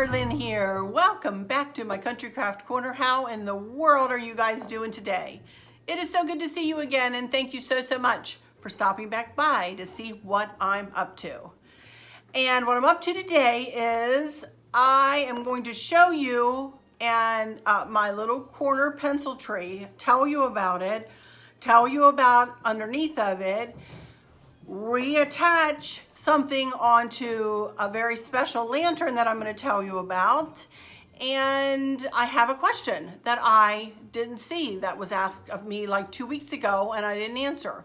Arlene here. Welcome back to my Country Craft Corner. How in the world are you guys doing today? It is so good to see you again, and thank you so much for stopping back by to see what I'm up to. And what I'm up to today is I am going to show you my little corner pencil tree, tell you about it, tell you about underneath of it, reattach something onto a very special lantern that I'm going to tell you about, and I have a question that I didn't see that was asked of me like 2 weeks ago and I didn't answer.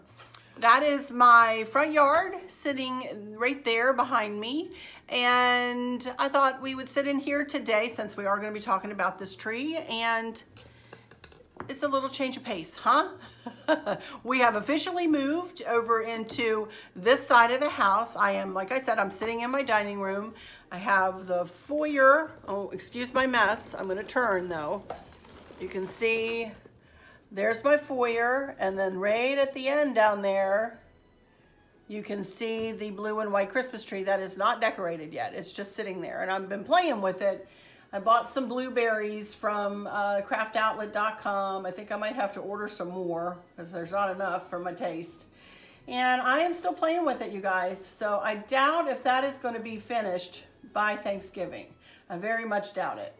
That is my front yard sitting right there behind me, and I thought we would sit in here today since we are going to be talking about this tree, and it's a little change of pace, huh? We have officially moved over into this side of the house. I am, like I said, I'm sitting in my dining room. I have the foyer. Oh, excuse my mess. I'm going to turn though. You can see there's my foyer, and then right at the end down there, you can see the blue and white Christmas tree that is not decorated yet. It's just sitting there, and I've been playing with it. I bought some blueberries from craftoutlet.com. I think I might have to order some more because there's not enough for my taste. And I am still playing with it, you guys. So I doubt if that is going to be finished by Thanksgiving. I very much doubt it.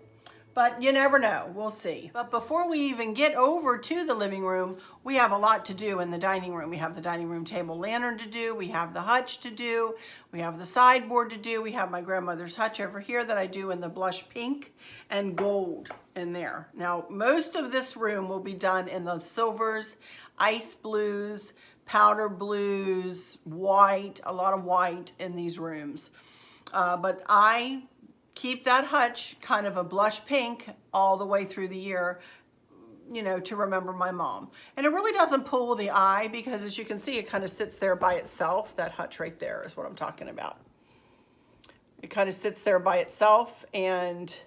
But you never know. We'll see. But before we even get over to the living room, we have a lot to do in the dining room. We have the dining room table lantern to do. We have the hutch to do. We have the sideboard to do. We have my grandmother's hutch over here that I do in the blush pink and gold in there. Now, most of this room will be done in the silvers, ice blues, powder blues, white, a lot of white in these rooms. But I keep that hutch kind of a blush pink all the way through the year, you know, to remember my mom. And it really doesn't pull the eye because, as you can see, it kind of sits there by itself. That hutch right there is what I'm talking about. It kind of sits there by itself, and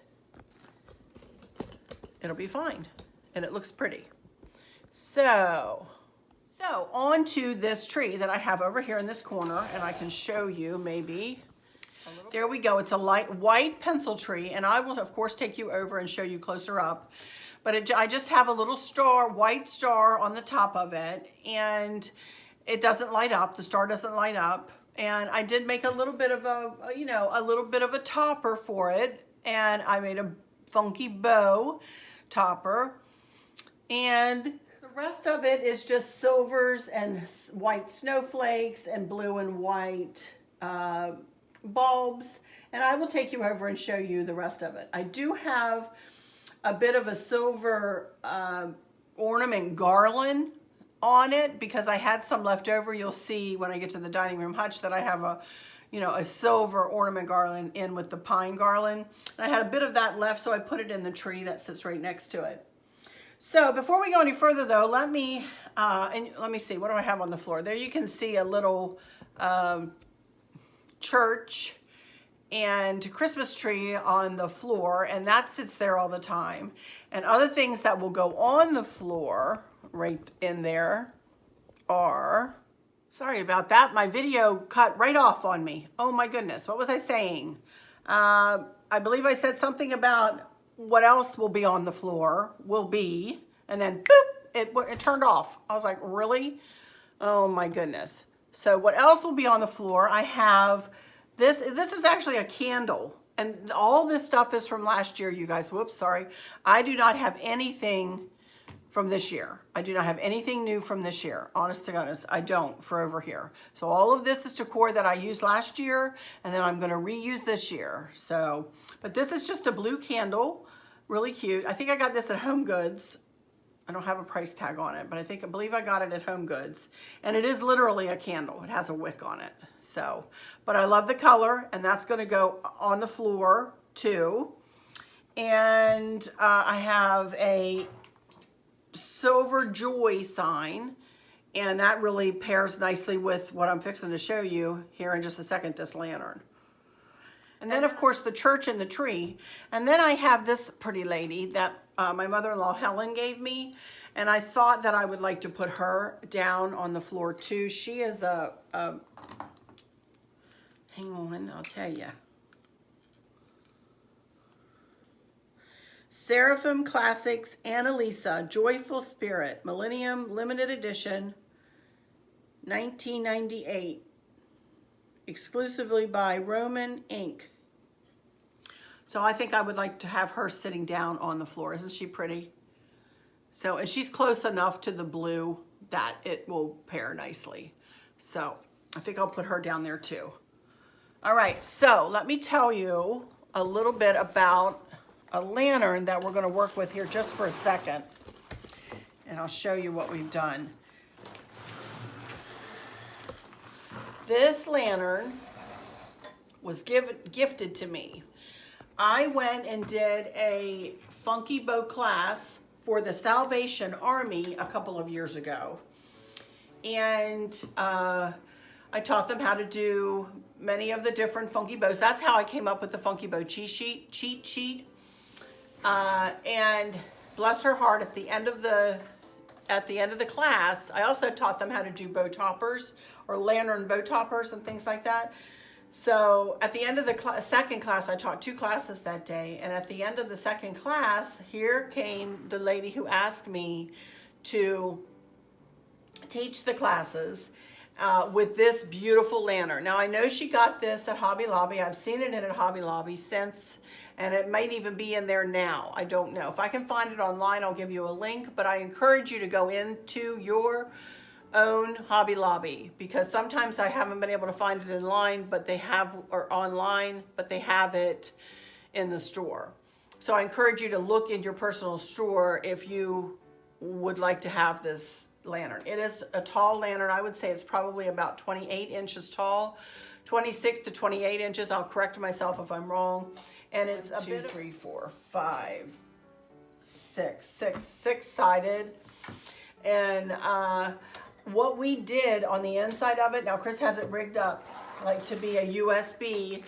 it'll be fine. And it looks pretty. So on to this tree that I have over here in this corner, and I can show you maybe. There we go. It's a light white pencil tree, and I will of course take you over and show you closer up. But I just have a little star, white star on the top of it, and it doesn't light up. The star doesn't light up. And I did make a little bit of a little bit of a topper for it, and I made a funky bow topper. And the rest of it is just silvers and white snowflakes and blue and white bulbs, and I will take you over and show you the rest of it. I do have a bit of a silver ornament garland on it because I had some left over. You'll see when I get to the dining room hutch that I have a silver ornament garland in with the pine garland. And I had a bit of that left, so I put it in the tree that sits right next to it. So before we go any further though, let me see, what do I have on the floor? There you can see a little church and Christmas tree on the floor, and that sits there all the time. And other things that will go on the floor right in there are, sorry about that, my video cut right off on me. Oh my goodness, what was I saying? I believe I said something about what else will be on the floor, and then boop, it turned off. I was like, really? Oh my goodness. So what else will be on the floor? I have this is actually a candle, and all this stuff is from last year, you guys. Whoops, sorry. I do not have anything from this year. I do not have anything new from this year. Honest to goodness, I don't for over here. So all of this is decor that I used last year, and then I'm gonna reuse this year. So, but this is just a blue candle, really cute. I think I got this at Home Goods. I don't have a price tag on it, but I believe I got it at Home Goods. And it is literally a candle. It has a wick on it. So, but I love the color, and that's going to go on the floor too. And I have a silver joy sign, and that really pairs nicely with what I'm fixing to show you here in just a second, this lantern. And then of course the church and the tree. And then I have this pretty lady that my mother-in-law Helen gave me, and I thought that I would like to put her down on the floor too. She is hang on, I'll tell you. Seraphim Classics Annalisa, Joyful Spirit, Millennium Limited Edition, 1998. Exclusively by Roman Inc. So I think I would like to have her sitting down on the floor. Isn't she pretty? So, and she's close enough to the blue that it will pair nicely. So I think I'll put her down there too. All right, so let me tell you a little bit about a lantern that we're going to work with here just for a second. And I'll show you what we've done. This lantern was gifted to me. I went and did a funky bow class for the Salvation Army a couple of years ago. And I taught them how to do many of the different funky bows. That's how I came up with the funky bow cheat sheet. And bless her heart, at the end of the class, I also taught them how to do bow toppers or lantern bow toppers and things like that. So at the end of the second class, I taught 2 classes that day. And at the end of the second class, here came the lady who asked me to teach the classes with this beautiful lantern. Now I know she got this at Hobby Lobby. I've seen it in a Hobby Lobby since, and it might even be in there now. I don't know. If I can find it online, I'll give you a link, but I encourage you to go into your own Hobby Lobby, because sometimes I haven't been able to find it online, but they have, or online, but they have it in the store. So I encourage you to look in your personal store if you would like to have this lantern. It is a tall lantern. I would say it's probably about 28 inches tall, 26 to 28 inches. I'll correct myself if I'm wrong. And it's a 2, 3, 4, 5, 6 sided. And what we did on the inside of it, now Chris has it rigged up like to be a USB,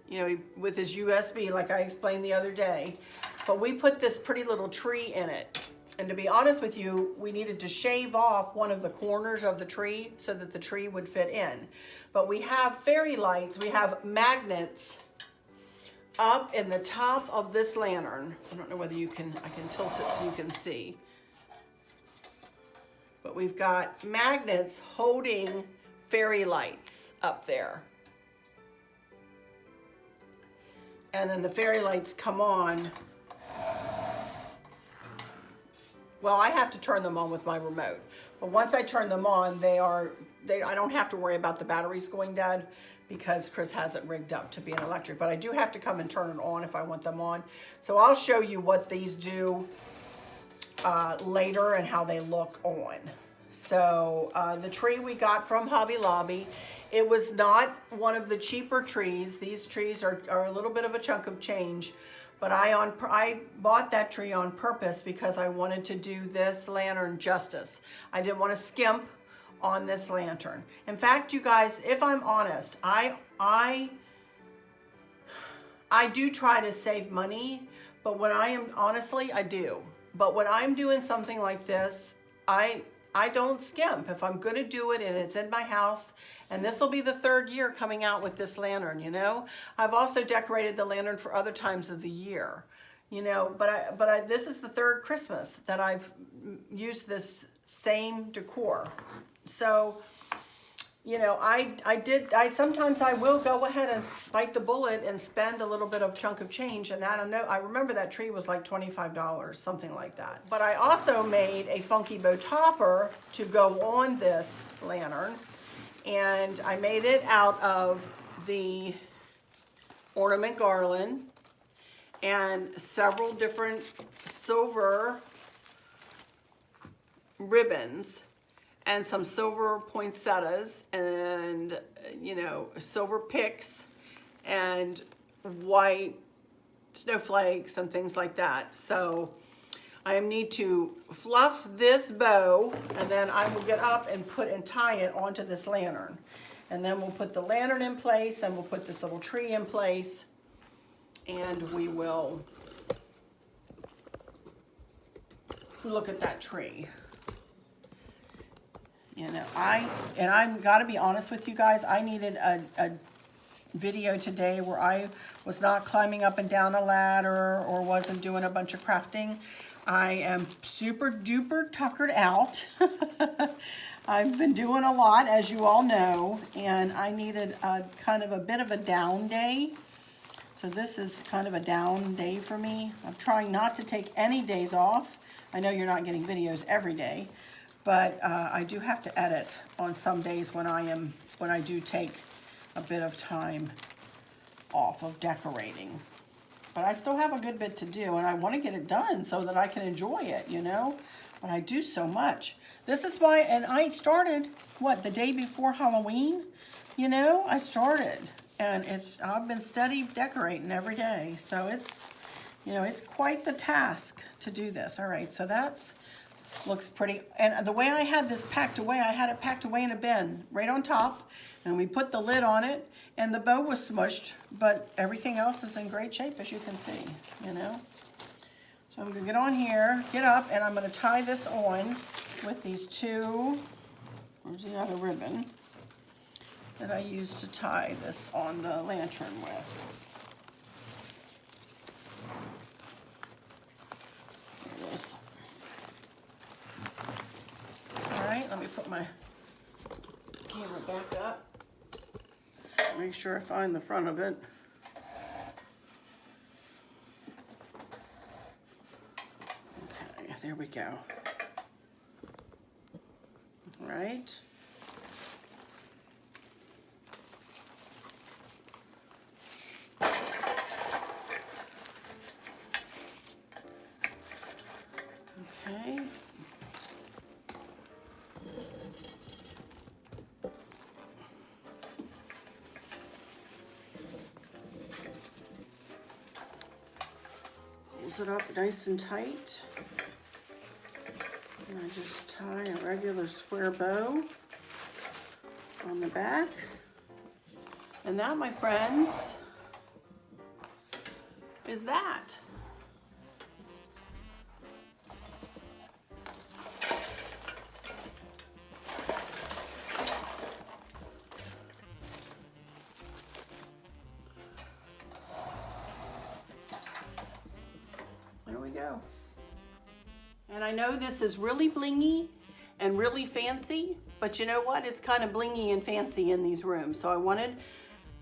you know, with his USB like I explained the other day. But we put this pretty little tree in it. And to be honest with you, we needed to shave off one of the corners of the tree so that the tree would fit in. But we have fairy lights, we have magnets up in the top of this lantern. I don't know whether I can tilt it so you can see. But we've got magnets holding fairy lights up there. And then the fairy lights come on. Well, I have to turn them on with my remote. But once I turn them on, I don't have to worry about the batteries going dead because Chris has it rigged up to be an electric. But I do have to come and turn it on if I want them on. So I'll show you what these do later and how they look on. So the tree we got from Hobby Lobby, it was not one of the cheaper trees. These trees are a little bit of a chunk of change, but I bought that tree on purpose because I wanted to do this lantern justice. I didn't want to skimp on this lantern. In fact, you guys, if I'm honest, I do try to save money, but when honestly, I do. But when I'm doing something like this, I don't skimp. If I'm going to do it and it's in my house, and this will be the 3rd year coming out with this lantern, you know. I've also decorated the lantern for other times of the year, you know, but this is the 3rd Christmas that I've used this same decor. So, you know, sometimes I will go ahead and bite the bullet and spend a little bit of chunk of change, and I remember that tree was like $25, something like that. But I also made a funky bow topper to go on this lantern, and I made it out of the ornament garland and several different silver ribbons and some silver poinsettias and, you know, silver picks and white snowflakes and things like that. So I need to fluff this bow, and then I will get up and tie it onto this lantern. And then we'll put the lantern in place, and we'll put this little tree in place, and we will look at that tree. You know, I'm gotta be honest with you guys, I needed a video today where I was not climbing up and down a ladder or wasn't doing a bunch of crafting. I am super duper tuckered out. I've been doing a lot, as you all know, and I needed a kind of a bit of a down day. So this is kind of a down day for me. I'm trying not to take any days off. I know you're not getting videos every day, but I do have to edit on some days when I do take a bit of time off of decorating. But I still have a good bit to do, and I want to get it done so that I can enjoy it, you know? But I do so much. This is why, and I started, what, the day before Halloween? You know, I started, and I've been steady decorating every day. So it's, you know, it's quite the task to do this. All right, so looks pretty, and the way I had this packed away, I had it packed away in a bin right on top, and we put the lid on it, and the bow was smushed, but everything else is in great shape, as you can see, you know. So I'm gonna get on here, get up, and I'm gonna tie this on with these two, where's the other ribbon, that I used to tie this on the lantern with. There it is. All right, let me put my camera back up. Make sure I find the front of it. Okay, there we go. All right. Okay. It up nice and tight, and I just tie a regular square bow on the back, and that, my friends, is that. Go. And I know this is really blingy and really fancy, but you know what? It's kind of blingy and fancy in these rooms. So I wanted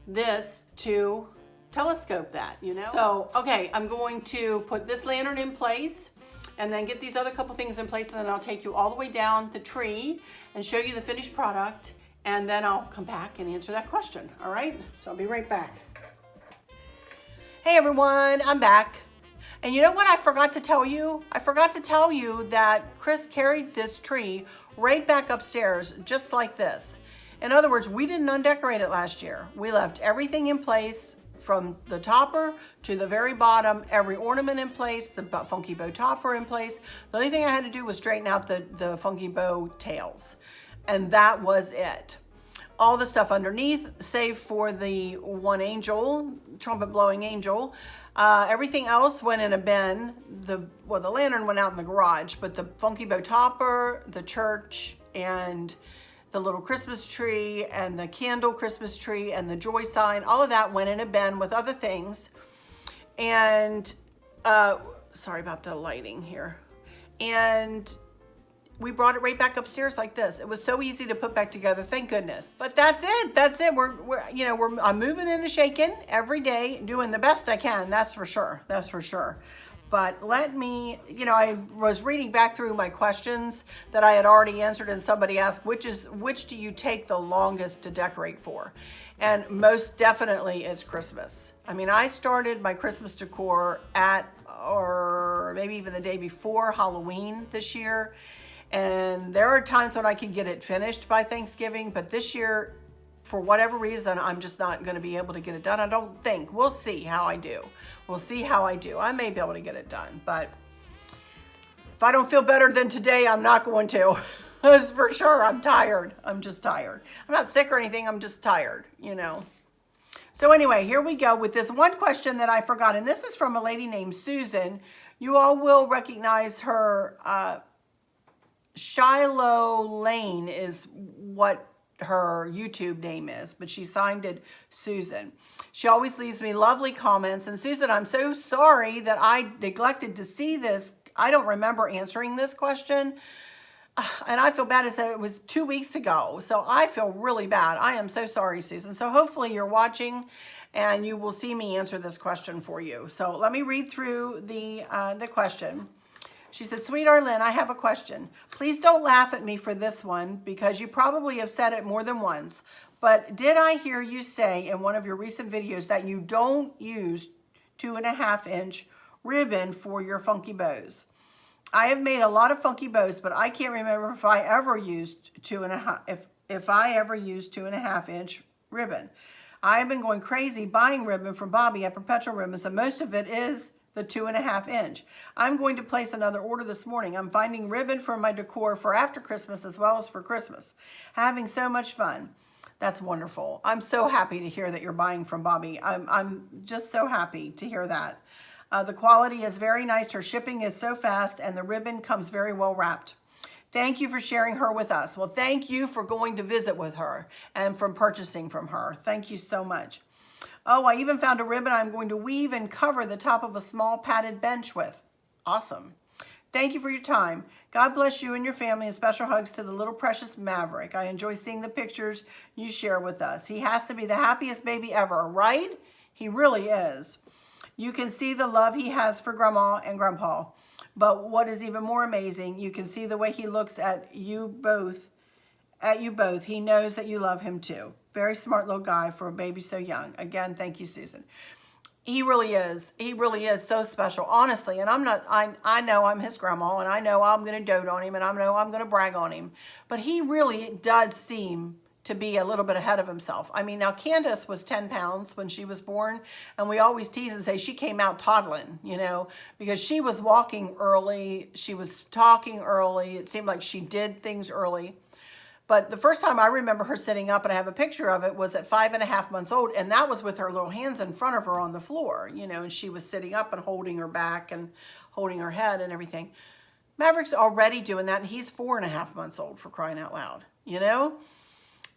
this to telescope that, you know? So, okay, I'm going to put this lantern in place and then get these other couple things in place, and then I'll take you all the way down the tree and show you the finished product, and then I'll come back and answer that question, all right? So I'll be right back. Hey everyone, I'm back. And you know what I forgot to tell you? I forgot to tell you that Chris carried this tree right back upstairs, just like this. In other words, we didn't undecorate it last year. We left everything in place from the topper to the very bottom, every ornament in place, the funky bow topper in place. The only thing I had to do was straighten out the funky bow tails. And that was it. All the stuff underneath, save for the one angel, trumpet blowing angel, everything else went in a bin. The lantern went out in the garage, but the funky bow topper, the church, and the little Christmas tree, and the candle Christmas tree, and the joy sign, all of that went in a bin with other things. And, sorry about the lighting here. And we brought it right back upstairs like this. It was so easy to put back together, thank goodness. But that's it, that's it. I'm moving and shaking every day, doing the best I can, that's for sure, that's for sure. But let me, I was reading back through my questions that I had already answered, and somebody asked, which do you take the longest to decorate for? And most definitely it's Christmas. I mean, I started my Christmas decor or maybe even the day before Halloween this year. And there are times when I can get it finished by Thanksgiving, but this year, for whatever reason, I'm just not going to be able to get it done. I don't think. We'll see how I do. We'll see how I do. I may be able to get it done, but if I don't feel better than today, I'm not going to. That's for sure. I'm tired. I'm just tired. I'm not sick or anything. I'm just tired, So anyway, here we go with this one question that I forgot. And this is from a lady named Susan. You all will recognize her. Shiloh Lane is what her YouTube name is, but she signed it Susan. She always leaves me lovely comments. And Susan, I'm so sorry that I neglected to see this. I don't remember answering this question. And I feel bad. I said it was 2 weeks ago. So I feel really bad. I am so sorry, Susan. So hopefully you're watching and you will see me answer this question for you. So let me read through the question. She said, "Sweet Arlene, I have a question. Please don't laugh at me for this one because you probably have said it more than once. But did I hear you say in one of your recent videos that you don't use 2.5-inch ribbon for your funky bows? I have made a lot of funky bows, but I can't remember if I ever used 2.5-inch ribbon. I have been going crazy buying ribbon from Bobby at Perpetual Ribbons, and most of it is the 2.5-inch. I'm going to place another order this morning. I'm finding ribbon for my decor for after Christmas as well as for Christmas. Having so much fun." That's wonderful. I'm so happy to hear that you're buying from Bobby. I'm just so happy to hear that. The quality is very nice. Her shipping is so fast, and the ribbon comes very well wrapped. Thank you for sharing her with us. Well, thank you for going to visit with her and from purchasing from her. Thank you so much. Oh, I even found a ribbon I'm going to weave and cover the top of a small padded bench with. Awesome. Thank you for your time. God bless you and your family, and special hugs to the little precious Maverick. I enjoy seeing the pictures you share with us. He has to be the happiest baby ever, right? He really is. You can see the love he has for Grandma and Grandpa. But what is even more amazing, you can see the way he looks at you both. He knows that you love him too. Very smart little guy for a baby so young. Again, thank you, Susan. He really is. He really is so special, honestly. And I know I'm his grandma, and I know I'm going to dote on him, and I know I'm going to brag on him. But he really does seem to be a little bit ahead of himself. I mean, now Candace was 10 pounds when she was born, and we always tease and say she came out toddling, you know, because she was walking early, she was talking early, it seemed like she did things early. But the first time I remember her sitting up, and I have a picture of it, was at 5.5 months old, and that was with her little hands in front of her on the floor, you know, and she was sitting up and holding her back and holding her head and everything. Maverick's already doing that, and he's 4.5 months old, for crying out loud, you know?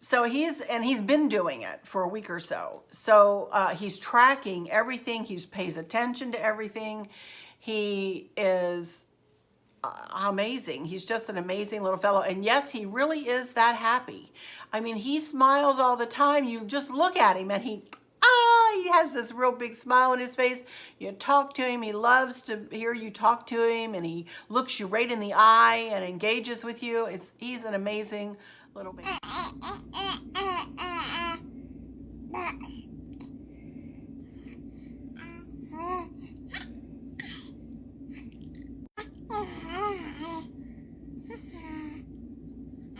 So he's been doing it for a week or so. So he's tracking everything. He pays attention to everything. He is amazing. He's just an amazing little fellow. And yes, he really is that happy. I mean, he smiles all the time. You just look at him and he has this real big smile on his face. You talk to him. He loves to hear you talk to him, and he looks you right in the eye and engages with you. He's an amazing little baby.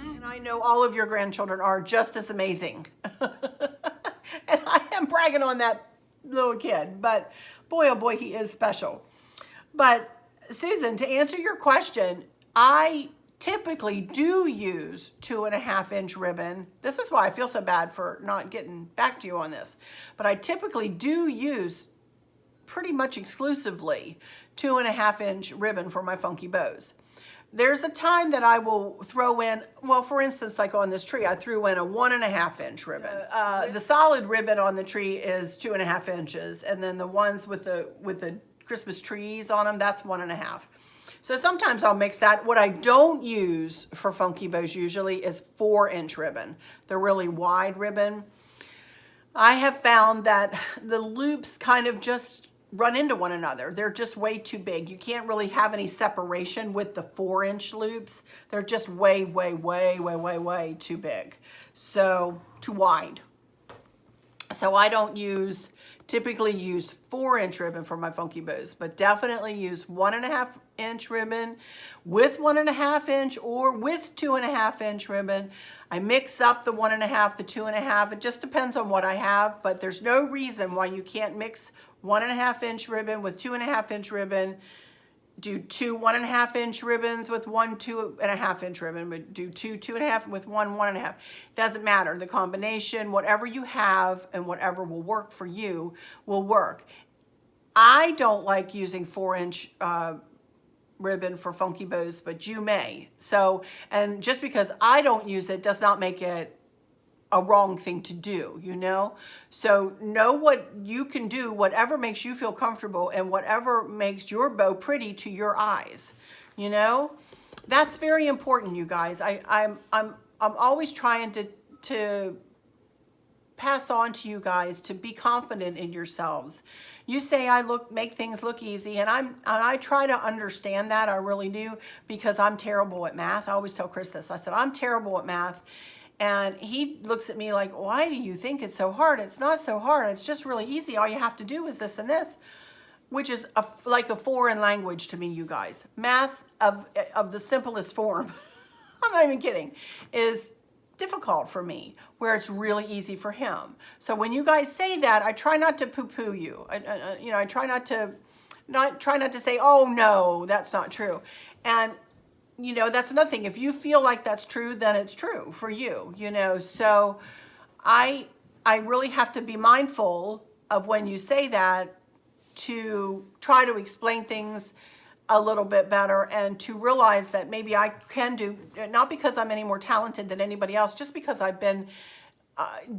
And I know all of your grandchildren are just as amazing. And I am bragging on that little kid, but boy, oh boy, he is special. But Susan, to answer your question, I typically do use 2.5-inch ribbon. This is why I feel so bad for not getting back to you on this. But I typically do use pretty much exclusively 2.5-inch ribbon for my funky bows. There's a time that I will throw in, well, for instance, like on this tree, I threw in a 1.5-inch ribbon. The solid ribbon on the tree is 2.5 inches, and then the ones with the Christmas trees on them, that's 1.5. So sometimes I'll mix that. What I don't use for funky bows usually is 4-inch ribbon, the really wide ribbon. I have found that the loops kind of just run into one another. They're just way too big. You can't really have any separation with the 4-inch loops. They're just way, way, way, way, way, way too big. So too wide. So I don't typically use 4-inch ribbon for my funky bows, but definitely use 1.5-inch ribbon with 1.5-inch or with 2.5-inch ribbon. I mix up the 1.5, the 2.5. It just depends on what I have, but there's no reason why you can't mix 1.5-inch ribbon with 2.5-inch ribbon. Do 2 1.5-inch ribbons with 1 2.5-inch ribbon, but do 2 2.5 with 1 1.5. Doesn't matter. The combination, whatever you have and whatever will work for you will work. I don't like using 4-inch ribbon for funky bows, but you may. So, and just because I don't use it does not make it a wrong thing to do, you know? So know what you can do, whatever makes you feel comfortable and whatever makes your bow pretty to your eyes, you know? That's very important, you guys. I'm always trying to pass on to you guys to be confident in yourselves. You say I make things look easy, and I try to understand that. I really do, because I'm terrible at math. I always tell Chris this. I said, I'm terrible at math. And he looks at me like, why do you think it's so hard? It's not so hard. It's just really easy. All you have to do is this and this, which is like a foreign language to me, you guys. Math of the simplest form, I'm not even kidding, is difficult for me, where it's really easy for him. So when you guys say that, I try not to poo-poo you. I try not to say, oh no, that's not true. And you know, that's another thing. If you feel like that's true, then it's true for you, you know. So I really have to be mindful of when you say that, to try to explain things a little bit better, and to realize that maybe I can do, not because I'm any more talented than anybody else, just because I've been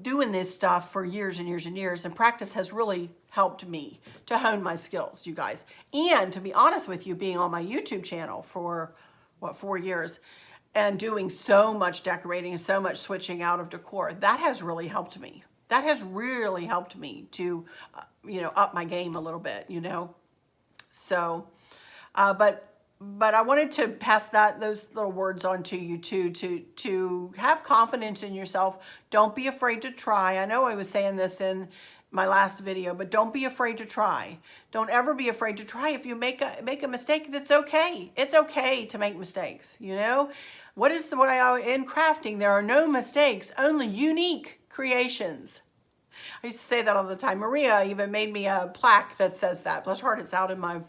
doing this stuff for years and years and years, and practice has really helped me to hone my skills, you guys. And to be honest with you, being on my YouTube channel for 4 years and doing so much decorating and so much switching out of decor, that has really helped me. That has really helped me to, up my game a little bit, you know. So, but I wanted to pass those little words on to you too, to have confidence in yourself. Don't be afraid to try. I know I was saying this in my last video, but don't be afraid to try. Don't ever be afraid to try. If you make a mistake, that's okay. It's okay to make mistakes, you know? In crafting, there are no mistakes, only unique creations. I used to say that all the time. Maria even made me a plaque that says that. Bless her heart, it's out in my,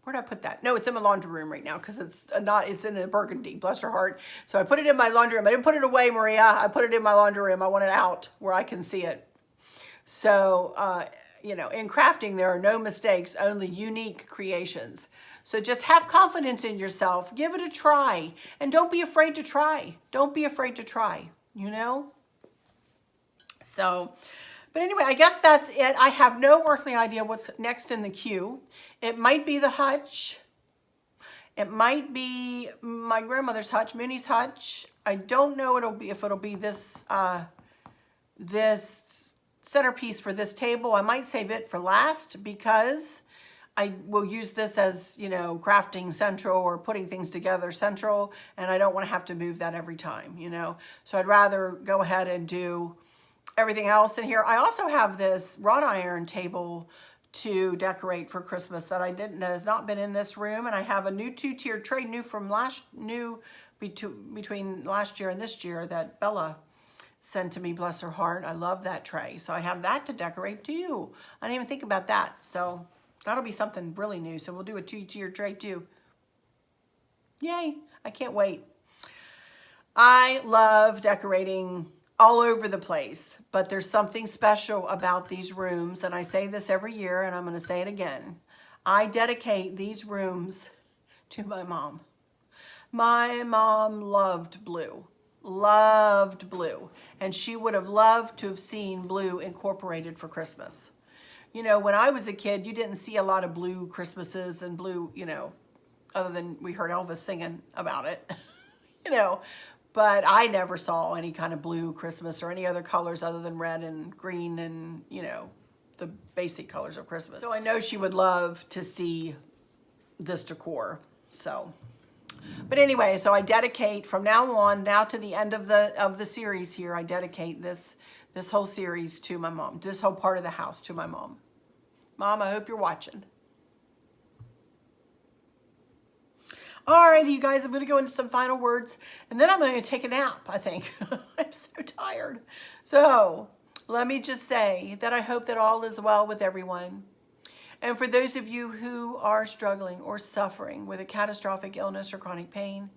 where'd I put that? No, it's in my laundry room right now, because it's in a burgundy, bless her heart. So I put it in my laundry room. I didn't put it away, Maria. I put it in my laundry room. I want it out where I can see it. So, in crafting, there are no mistakes, only unique creations. So just have confidence in yourself. Give it a try. And don't be afraid to try. Don't be afraid to try, you know? So, but anyway, I guess that's it. I have no earthly idea what's next in the queue. It might be the hutch. It might be my grandmother's hutch, Mooney's hutch. I don't know if it'll be this, this centerpiece for this table. I might save it for last, because I will use this as, crafting central or putting things together central, and I don't want to have to move that every time, So I'd rather go ahead and do everything else in here. I also have this wrought iron table to decorate for Christmas that has not been in this room, and I have a new 2-tiered tray, between last year and this year, that Bella sent to me, bless her heart. I love that tray. So I have that to decorate too. I didn't even think about that. So that'll be something really new. So we'll do a 2-tiered tray too. Yay, I can't wait. I love decorating all over the place, but there's something special about these rooms, and I say this every year, and I'm going to say it again. I dedicate these rooms to my mom. My mom loved blue. Loved blue, and she would have loved to have seen blue incorporated for Christmas. When I was a kid, you didn't see a lot of blue Christmases and blue, other than we heard Elvis singing about it, but I never saw any kind of blue Christmas or any other colors other than red and green and, the basic colors of Christmas. So I know she would love to see this decor, so. But anyway, so I dedicate from now on, to the end of the series here, I dedicate this whole series to my mom, this whole part of the house to my mom. Mom, I hope you're watching. Alrighty, you guys, I'm going to go into some final words, and then I'm going to take a nap, I think. I'm so tired. So let me just say that I hope that all is well with everyone. And for those of you who are struggling or suffering with a catastrophic illness or chronic pain,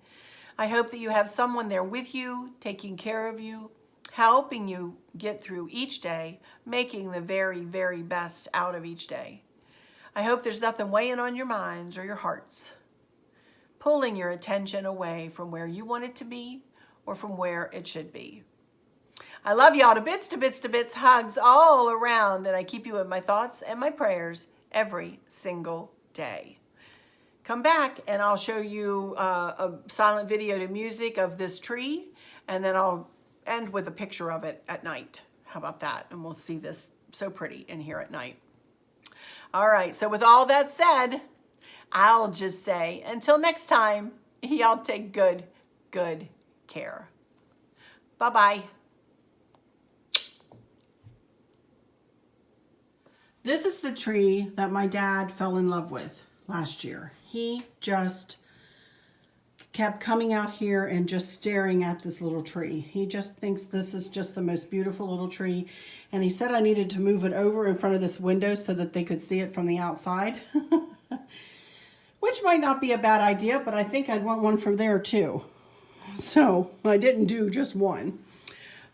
I hope that you have someone there with you, taking care of you, helping you get through each day, making the very, very best out of each day. I hope there's nothing weighing on your minds or your hearts, pulling your attention away from where you want it to be or from where it should be. I love y'all to bits, to bits, to bits, hugs all around, and I keep you in my thoughts and my prayers every single day. Come back and I'll show you a silent video to music of this tree, and then I'll end with a picture of it at night. How about that? And we'll see this so pretty in here at night. All right, so with all that said, I'll just say, until next time, y'all take good care. Bye-bye. This is the tree that my dad fell in love with last year. He just kept coming out here and just staring at this little tree. He just thinks this is just the most beautiful little tree. And he said I needed to move it over in front of this window so that they could see it from the outside. Which might not be a bad idea, but I think I'd want one from there too. So I didn't do just one.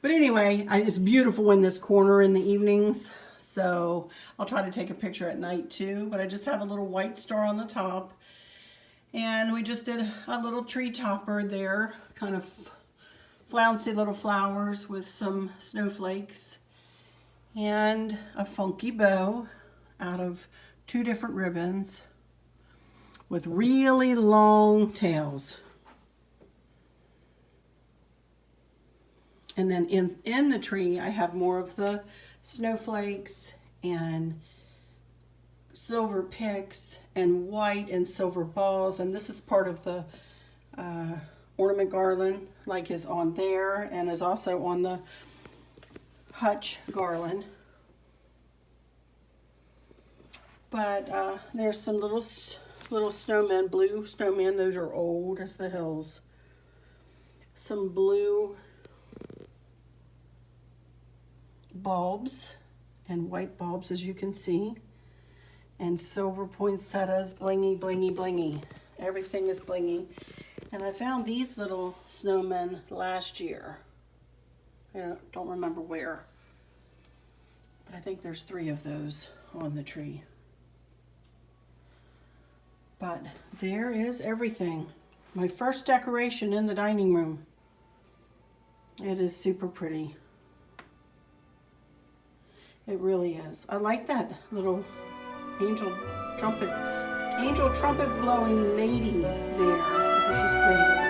But anyway, it's beautiful in this corner in the evenings. So I'll try to take a picture at night too, but I just have a little white star on the top. And we just did a little tree topper there, kind of flouncy little flowers with some snowflakes and a funky bow out of 2 different ribbons with really long tails. And then in the tree, I have more of the snowflakes and silver picks and white and silver balls. And this is part of the ornament garland, like is on there and is also on the hutch garland. But there's some little snowmen, blue snowmen. Those are old as the hills. Some blue bulbs and white bulbs, as you can see, and silver poinsettias, blingy, blingy, blingy. Everything is blingy. And I found these little snowmen last year. I don't remember where, but I think there's 3 of those on the tree. But there is everything. My first decoration in the dining room. It is super pretty. It really is. I like that little angel trumpet blowing lady there. She's pretty.